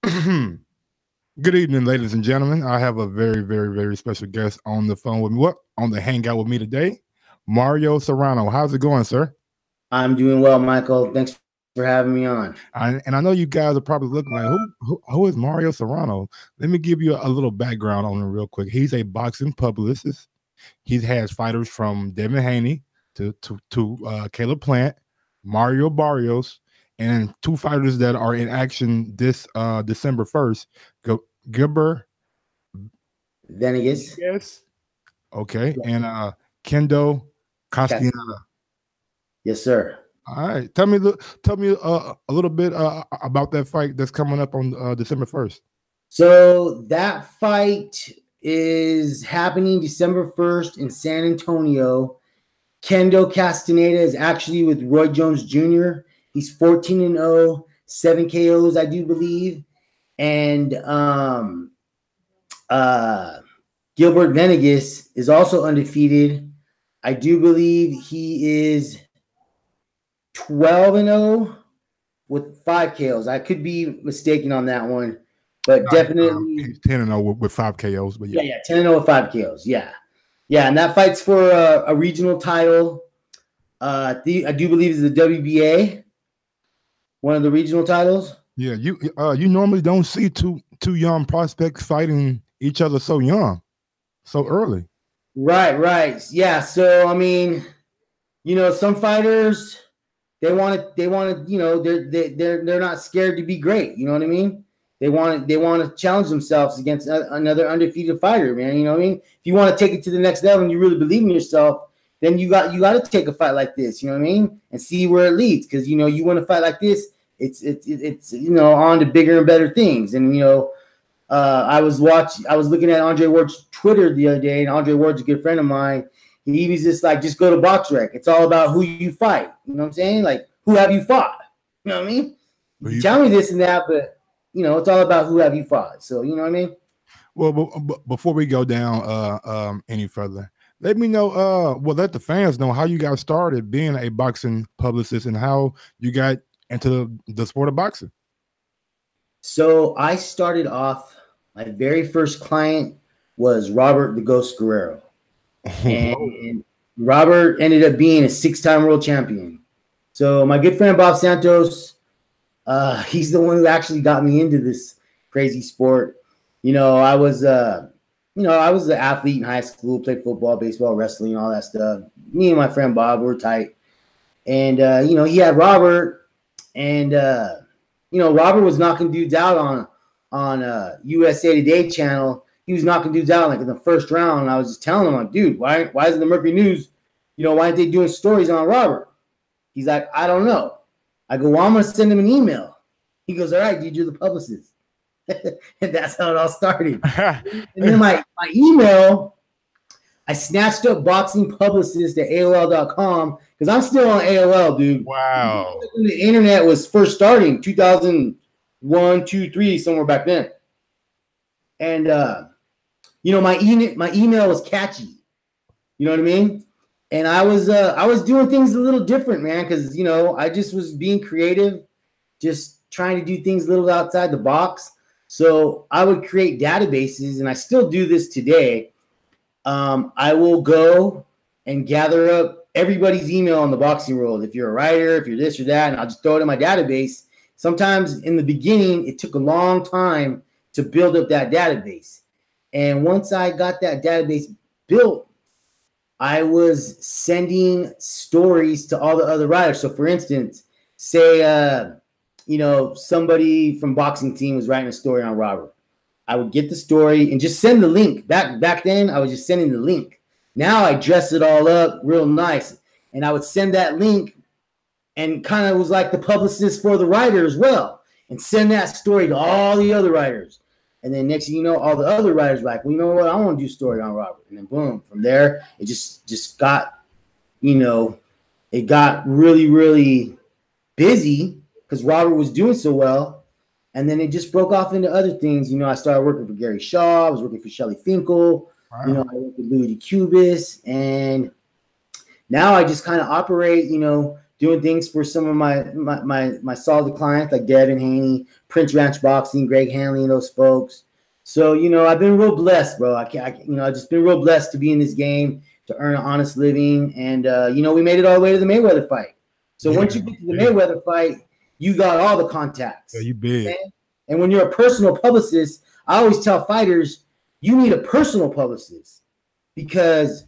Good evening, ladies and gentlemen. I have a very, very, very special guest on the phone with me. What on the hangout with me today? Mario Serrano. How's it going, sir? I'm doing well, Michael. Thanks for having me on. And I know you guys are probably looking like, who is Mario Serrano? Let me give you a little background on him real quick. He's a boxing publicist. He has fighters from Devin Haney to Caleb Plant, Mario Barrios, and two fighters that are in action this December 1st. Gilbert Venegas. Yes. Okay. Yeah. And Kendo Cat- Castiana. Yes, sir. All right. Tell me a little bit about that fight that's coming up on December 1st. So that fight is happening December 1st in San Antonio. Kendo Castaneda is actually with Roy Jones Jr. He's 14-0, 7 KOs, I do believe. And Gilbert Venegas is also undefeated. I do believe he is 12-0 with 5 KOs. I could be mistaken on that one, but definitely He's 10-0 with 5 KOs. But yeah, 10-0 with 5 KOs. Yeah, and that fight's for a regional title. I do believe it's the WBA, one of the regional titles. Yeah, you normally don't see two young prospects fighting each other so young, so early. Right. Yeah. So I mean, some fighters they want to, they're not scared to be great. You know what I mean? They want to challenge themselves against another undefeated fighter, man. You know what I mean? If you want to take it to the next level and you really believe in yourself, then you got to take a fight like this. You know what I mean? And see where it leads, because you want to fight like this. It's on to bigger and better things. And I was looking at Andre Ward's Twitter the other day, and Andre Ward's a good friend of mine. He was just like, just go to BoxRec. It's all about who you fight. You know what I'm saying? Like, who have you fought? You know what I mean? You tell me this and that, but it's all about who have you fought. So you know what I mean? Well, before we go down any further, let me know. Let the fans know how you got started being a boxing publicist and how you got into the sport of boxing. So I started off. My very first client was Robert the Ghost Guerrero. And Robert ended up being a 6-time world champion. So my good friend Bob Santos, he's the one who actually got me into this crazy sport. I was an athlete in high school, played football, baseball, wrestling, all that stuff. Me and my friend Bob were tight. And, he had Robert, and, Robert was knocking dudes out on USA Today channel. He was knocking dudes out like in the first round. And I was just telling him, like, dude, why isn't the Mercury News, why aren't they doing stories on Robert? He's like, I don't know. I go, well, I'm going to send him an email. He goes, all right, dude, you're the publicist. And that's how it all started. And then my email, I snatched up boxing publicist at AOL.com because I'm still on AOL, dude. Wow. When the internet was first starting, 2001, 2, 3, somewhere back then. And, my email was catchy. You know what I mean? And I was doing things a little different, man, because, I just was being creative, just trying to do things a little outside the box. So I would create databases, and I still do this today. I will go and gather up everybody's email in the boxing world. If you're a writer, if you're this or that, and I'll just throw it in my database. Sometimes in the beginning, it took a long time to build up that database. And once I got that database built, I was sending stories to all the other writers. So for instance, say, somebody from boxing team was writing a story on Robert. I would get the story and just send the link. Back then, I was just sending the link. Now I dress it all up real nice. And I would send that link and kind of was like the publicist for the writer as well. And send that story to all the other writers. And then next thing you know, all the other writers were like, well, you know what? I want to do a story on Robert. And then boom, from there, it just got, it got really, really busy because Robert was doing so well. And then it just broke off into other things. I started working for Gary Shaw. I was working for Shelley Finkel. Wow. I worked with Louis DeCubis. And now I just kind of operate, doing things for some of my solid clients like Devin Haney, Prince Ranch Boxing, Greg Hanley, and those folks. So, I've been real blessed, bro. I've just been real blessed to be in this game, to earn an honest living. And, we made it all the way to the Mayweather fight. So once you get to the Mayweather fight, you got all the contacts. Yeah, you big. Okay? And when you're a personal publicist, I always tell fighters, you need a personal publicist, because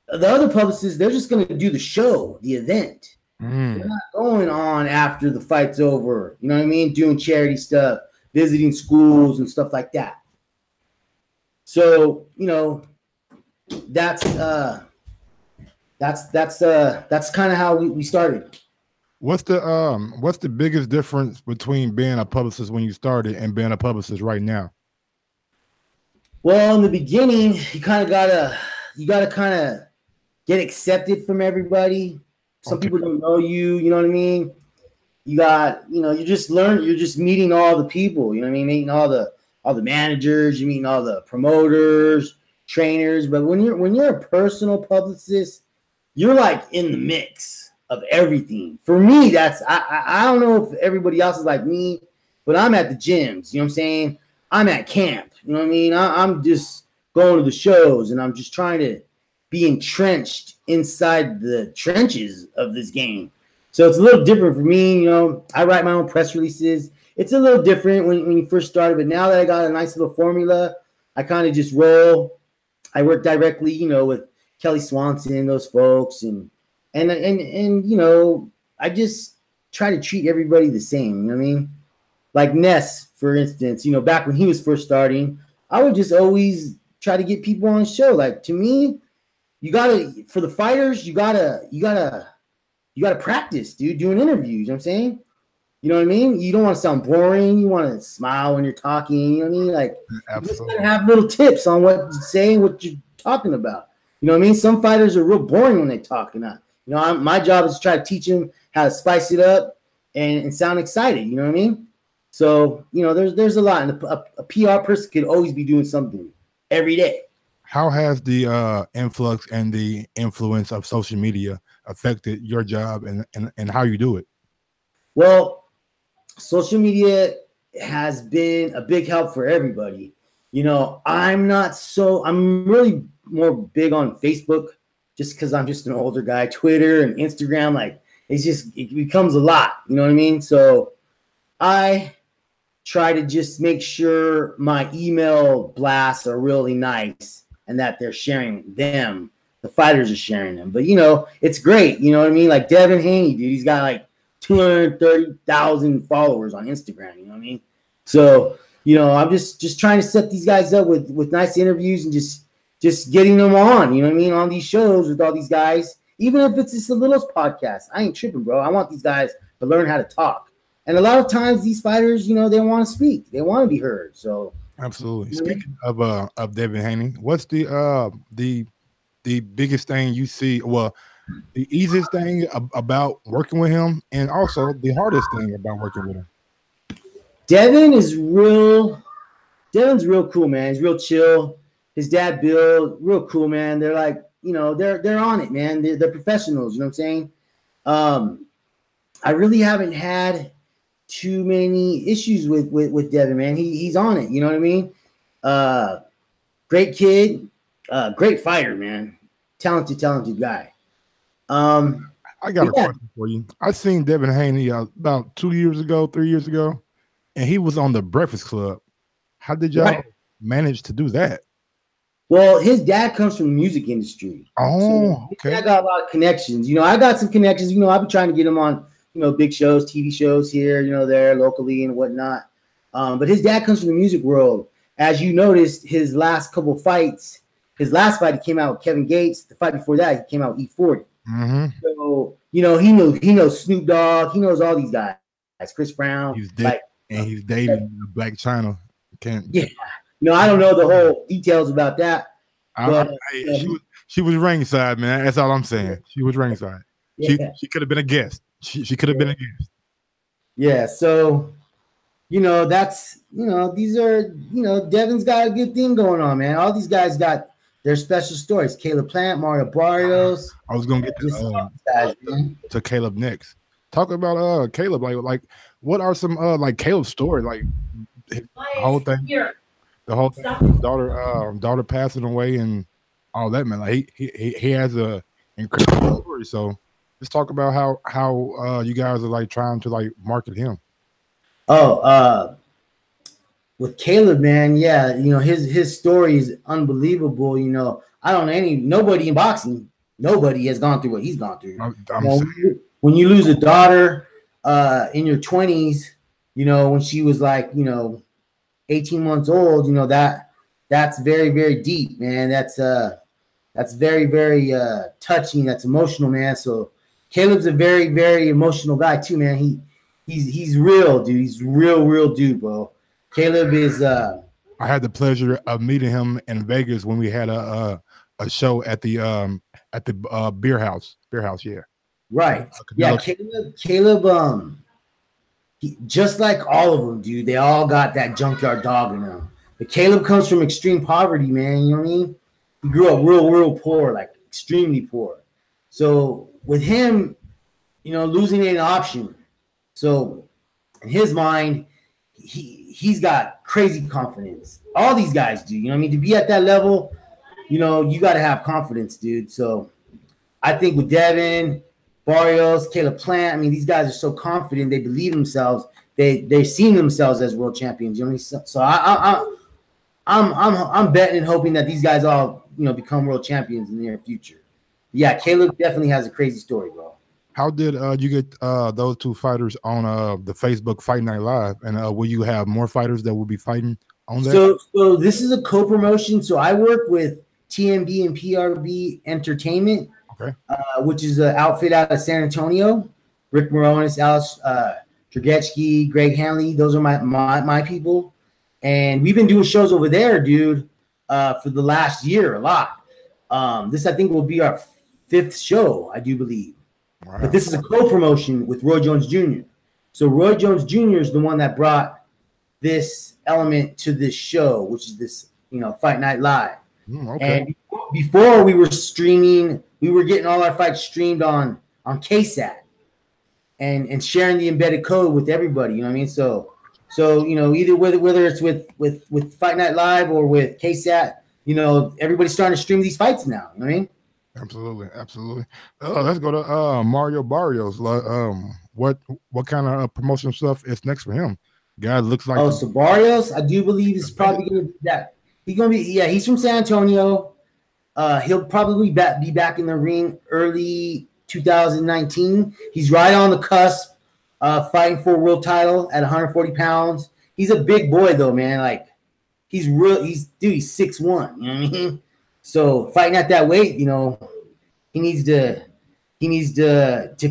the other publicists, they're just going to do the show, the event. They're not going on after the fight's over. You know what I mean? Doing charity stuff, visiting schools and stuff like that. So, that's kind of how we started. What's the biggest difference between being a publicist when you started and being a publicist right now? Well, in the beginning, you gotta kind of get accepted from everybody. Some people don't know you, you know what I mean? You're just meeting all the people, you know what I mean? Meeting all the managers, you're meeting all the promoters, trainers. But when you're a personal publicist, you're like in the mix of everything. For me, that's I don't know if everybody else is like me, but I'm at the gyms, you know what I'm saying? I'm at camp, you know what I mean? I'm just going to the shows, and I'm just trying to be entrenched inside the trenches of this game. So it's a little different for me. I write my own press releases. It's a little different when you first started, but now that I got a nice little formula, I kind of just roll. I work directly, with Kelly Swanson, those folks, and I just try to treat everybody the same, you know what I mean? Like Ness, for instance, back when he was first starting, I would just always try to get people on the show. Like, to me, for the fighters, you gotta practice, dude, doing interviews, you know what I'm saying? You know what I mean? You don't want to sound boring. You want to smile when you're talking, you know what I mean? Like, you just gotta have little tips on what to say and what you're talking about. You know what I mean? Some fighters are real boring when they talk, and my job is to try to teach them how to spice it up and sound excited, you know what I mean? So, there's a lot, and a PR person could always be doing something every day. How has the influx and the influence of social media affected your job and how you do it? Well, social media has been a big help for everybody. I'm really more big on Facebook, just because I'm just an older guy. Twitter and Instagram, like, it becomes a lot, you know what I mean? So I try to just make sure my email blasts are really nice and that they're sharing them. The fighters are sharing them. But, it's great. You know what I mean? Like Devin Haney, dude, he's got like 230,000 followers on Instagram. You know what I mean? So, I'm just trying to set these guys up with nice interviews and just getting them on, you know what I mean, on these shows with all these guys. Even if it's just a little podcast, I ain't tripping, bro. I want these guys to learn how to talk. And a lot of times these fighters, they want to speak. They want to be heard. So absolutely. Speaking of Devin Haney, what's the biggest thing you see? Well, the easiest thing about working with him, and also the hardest thing about working with him. Devin's real cool, man. He's real chill. His dad, Bill, real cool, man. They're like, they're on it, man. They're professionals. You know what I'm saying? I really haven't had too many issues with Devin, man. He's on it. You know what I mean? Great kid, great fighter, man. Talented guy. I got a question for you. I seen Devin Haney about 3 years ago, and he was on the Breakfast Club. How did y'all manage to do that? Well, his dad comes from the music industry. Oh, okay. I got a lot of connections. I got some connections. I've been trying to get him on, big shows, TV shows here, there locally and whatnot. But his dad comes from the music world. As you noticed, his last couple fights, his last fight, he came out with Kevin Gates. The fight before that, he came out with E40. Mm-hmm. So, he knows Snoop Dogg. He knows all these guys. Chris Brown. He's he's dating Black China. I don't know the whole details about that. But, she was ringside, man. That's all I'm saying. She was ringside. Yeah. She could have been a guest. She could have been a guest. Yeah. So, these are, Devin's got a good thing going on, man. All these guys got They're special stories. Caleb Plant, Mario Barrios. I was gonna get to Caleb next. Talk about Caleb. Like what are some like Caleb's story? Like the whole thing. The whole thing. His daughter passing away and all that, man. Like he has a incredible story. So let's talk about how you guys are like trying to like market him. With Caleb, man, yeah, his story is unbelievable. I don't know nobody in boxing, nobody has gone through what he's gone through. When you lose a daughter in your 20s, when she was like 18 months old, that's very, very deep, man. That's very, very touching. That's emotional, man. So Caleb's a very, very emotional guy too, man. He's real, dude. He's real dude, bro. Caleb is. I had the pleasure of meeting him in Vegas when we had a show at the beer house. Yeah. Right. Yeah. Caleb. Just like all of them, dude. They all got that junkyard dog in them. But Caleb comes from extreme poverty, man. You know what I mean? He grew up real poor, like extremely poor. So with him, losing ain't an option. So in his mind, he's got crazy confidence. All these guys do. You know what I mean? To be at that level, you got to have confidence, dude. So I think with Devin, Barrios, Caleb Plant, I mean, these guys are so confident. They believe themselves. They're seeing themselves as world champions. You know what I mean? So I'm betting and hoping that these guys all become world champions in the near future. Yeah, Caleb definitely has a crazy story, bro. How did you get those two fighters on the Facebook Fight Night Live? And will you have more fighters that will be fighting on that? So this is a co-promotion. So I work with TMB and PRB Entertainment, okay, which is an outfit out of San Antonio. Rick Moronis, Alice Dragetsky, Greg Hanley. Those are my people. And we've been doing shows over there, dude, for the last year, a lot. This, I think, will be our 5th show, I do believe. Wow. But this is a co-promotion with Roy Jones Jr. So Roy Jones Jr. is the one that brought this element to this show, which is this, Fight Night Live. Okay. And before we were streaming, we were getting all our fights streamed on KSAT and sharing the embedded code with everybody. You know what I mean? So either whether it's with Fight Night Live or with KSAT, everybody's starting to stream these fights now. You know what I mean? Absolutely. Let's go to Mario Barrios. What kind of promotion stuff is next for him? Guy looks like. So Barrios, I do believe is probably going to be that. He's going to be. Yeah, he's from San Antonio. He'll probably be back in the ring early 2019. He's right on the cusp, fighting for a world title at 140 pounds. He's a big boy though, man. Like he's 6'1". You know what I mean? So fighting at that weight, he needs to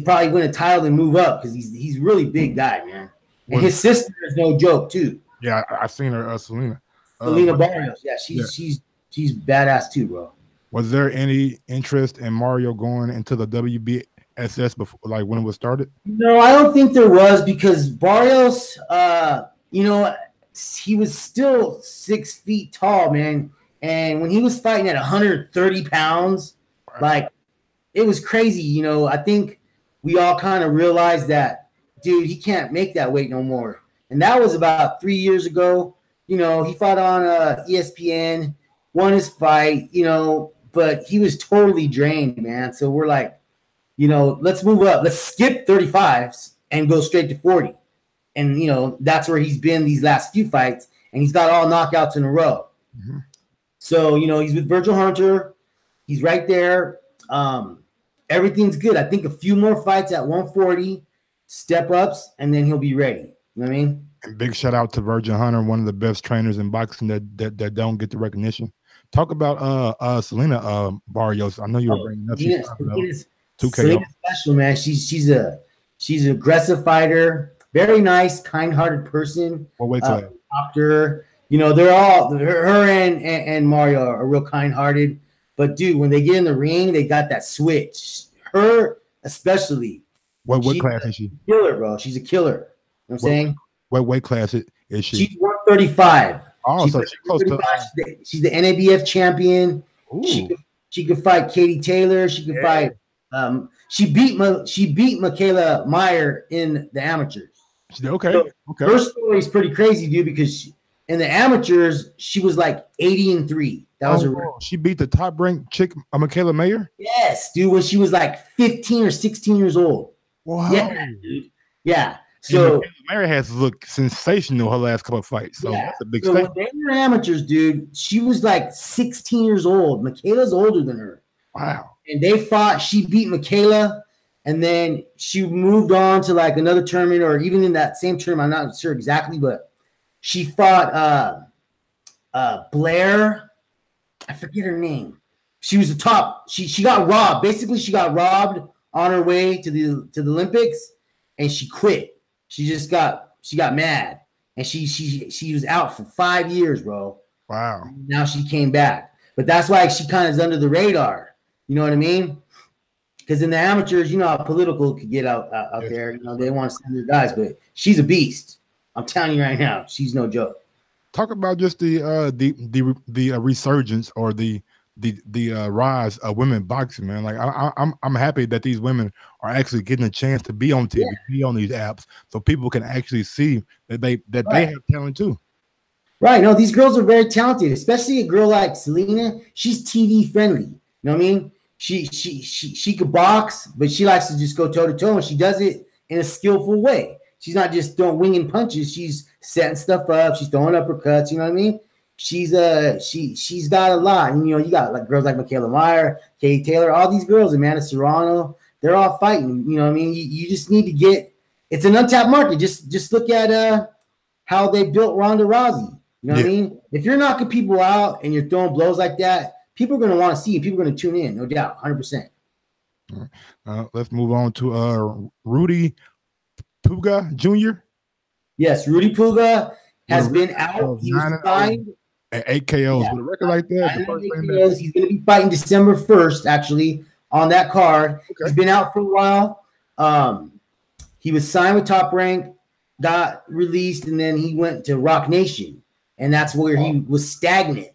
probably win a title and move up because he's really big guy, man. And his sister is no joke too. Yeah, I seen her, Selena. Selena Barrios. Yeah, she's badass too, bro. Was there any interest in Mario going into the WBSS before, like when it was started? No, I don't think there was because Barrios, he was still 6 feet tall, man. And when he was fighting at 130 pounds, like it was crazy. I think we all kind of realized that, dude, he can't make that weight no more. And that was about 3 years ago. He fought on ESPN, won his fight, but he was totally drained, man. So we're like, let's move up. Let's skip 35s and go straight to 40. And, that's where he's been these last few fights. And he's got all knockouts in a row. Mm-hmm. So, he's with Virgil Hunter. He's right there. Everything's good. I think a few more fights at 140, step ups, and then he'll be ready. You know what I mean? And big shout out to Virgil Hunter, one of the best trainers in boxing that don't get the recognition. Talk about Selena Barrios. I know you were bringing up. Selena's special, man. She's an aggressive fighter, very nice, kind-hearted person. What weight class? Doctor. They're all her and Mario are real kind-hearted. But dude, when they get in the ring, they got that switch. Her especially. What class is she? Killer, bro. She's a killer. You know what I'm saying? What weight class is she? She's 135. Oh, so she's close to. She's the NABF champion. She Ooh. could fight Katie Taylor. She could fight. She beat Michaela Meyer in the amateurs. Okay. So Okay. her story is pretty crazy, dude. Because in the amateurs, she was like 80-3. That was her. She beat the top ranked chick, Michaela Mayer. Yes, dude. When she was like 15 or 16 years old. Wow. Yeah, dude. Yeah. So So Mary has looked sensational her last couple of fights. So yeah. that's a big So statement. when they were amateurs, dude, she was like 16 years old. Michaela's older than her. Wow. And they fought. She beat Michaela, and then she moved on to like another tournament, or even in that same tournament, I'm not sure exactly, but she fought Blair. I forget her name. She was the top. She got robbed. Basically, she got robbed on her way to the Olympics, and she quit. She got mad, and she was out for 5 years, bro. Wow. Now she came back, but that's why she kind of is under the radar. You know what I mean? Because in the amateurs, you know how political it could get out there. You know, they want to send their guys, but she's a beast. I'm telling you right now, she's no joke. Talk about just the resurgence or the rise of women boxing, man. Like I'm happy that these women are actually getting a chance to be on TV, be on these apps, so people can actually see that they have talent too. Right. No, these girls are very talented, especially a girl like Selena. She's TV friendly. You know what I mean? She could box, but she likes to just go toe to toe, and she does it in a skillful way. She's not just throwing winging punches. She's setting stuff up. She's throwing uppercuts. You know what I mean? She's got a lot. And you know, you got like girls like Michaela Meyer, Katie Taylor, all these girls, Amanda Serrano. They're all fighting. You know what I mean? You just need to get. It's an untapped market. Just look at how they built Ronda Rousey. You know what I mean? If you're knocking people out and you're throwing blows like that, people are going to want to see you. People are going to tune in, no doubt, 100%. Let's move on to Rudy Puga Jr. Yes, Rudy Puga has been out. He was signed at 8 KOs with a record like that. He's going to be fighting December 1st, actually, on that card. Okay. He's been out for a while. He was signed with Top Rank, got released, and then he went to Rock Nation. And that's where he was stagnant.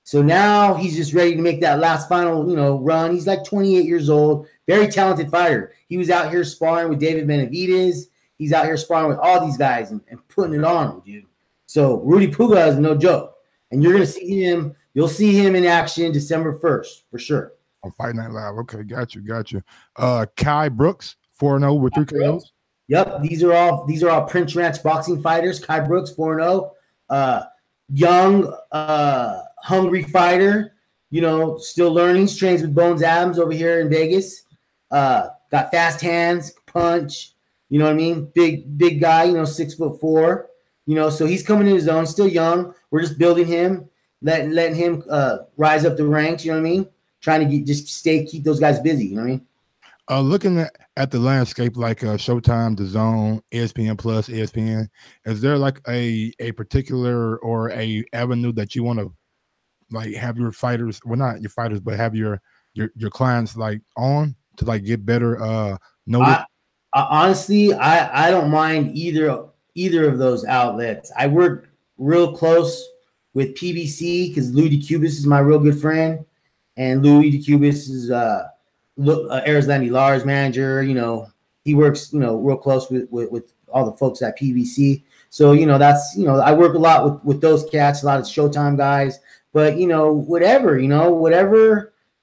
So now he's just ready to make that last final, run. He's like 28 years old, very talented fighter. He was out here sparring with David Benavidez. He's out here sparring with all these guys and putting it on him, dude. So Rudy Puga is no joke. And you're going to see him. You'll see him in action December 1st, for sure. On Fight Night Live. Okay, got you. Kai Brooks, 4-0 with 3 KOs. Yep, these are all Prince Ranch boxing fighters. Kai Brooks, 4-0. Young, hungry fighter, still learning. Trains with Bones Adams over here in Vegas. Got fast hands, punch, you know what I mean? Big guy, 6'4". So he's coming in his own, still young. We're just building him, letting him rise up the ranks, you know what I mean? Trying to keep those guys busy, you know what I mean? Looking at the landscape like Showtime, DAZN, ESPN Plus, ESPN, is there like a particular or a avenue that you want to like have your fighters, well, not your fighters, but have your clients like on to like get better notice? Honestly, I don't mind either of those outlets. I work real close with PBC because Louis DeCubis is my real good friend, and Louis DeCubis is Arizlandi Lars manager. He works real close with all the folks at PBC. So that's I work a lot with those cats, a lot of Showtime guys. But whatever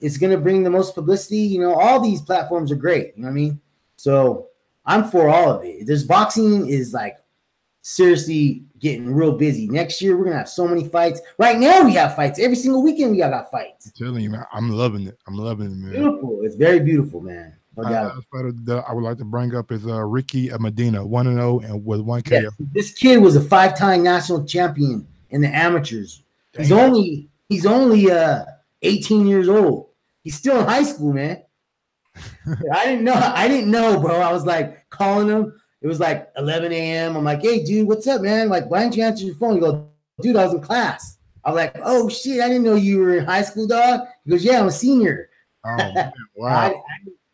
is going to bring the most publicity. All these platforms are great. You know what I mean? So I'm for all of it. This boxing is like seriously getting real busy. Next year we're gonna have so many fights. Right now we have fights every single weekend. We got fights. I'm telling you, man, I'm loving it, man. Beautiful. It's very beautiful, man. I would like to bring up is Ricky Medina, 1-0 and with 1 KO. Yeah, this kid was a 5-time national champion in the amateurs. Damn. He's only 18 years old. He's still in high school, man. I didn't know, bro. I was like calling him. It was like 11 a.m. I'm like, hey, dude, what's up, man? Like, why didn't you answer your phone? He goes, dude, I was in class. I was like, oh, shit, I didn't know you were in high school, dog. He goes, yeah, I'm a senior. Oh, man, wow.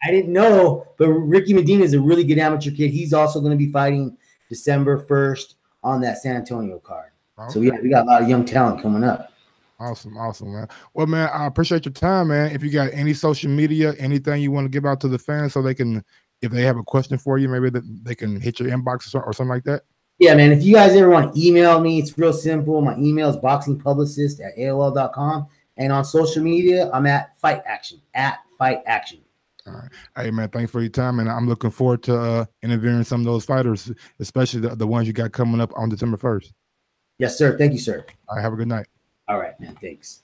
I didn't know, but Ricky Medina is a really good amateur kid. He's also going to be fighting December 1st on that San Antonio card. Okay. So we got a lot of young talent coming up. Awesome, awesome, man. Well, man, I appreciate your time, man. If you got any social media, anything you want to give out to the fans so they can, if they have a question for you, maybe they can hit your inbox or something like that. Yeah, man. If you guys ever want to email me, it's real simple. My email is boxingpublicist@aol.com. And on social media, I'm at Fight Action, at Fight Action. All right. Hey, man, thanks for your time. And I'm looking forward to interviewing some of those fighters, especially the ones you got coming up on December 1st. Yes, sir. Thank you, sir. All right. Have a good night. All right, man. Thanks.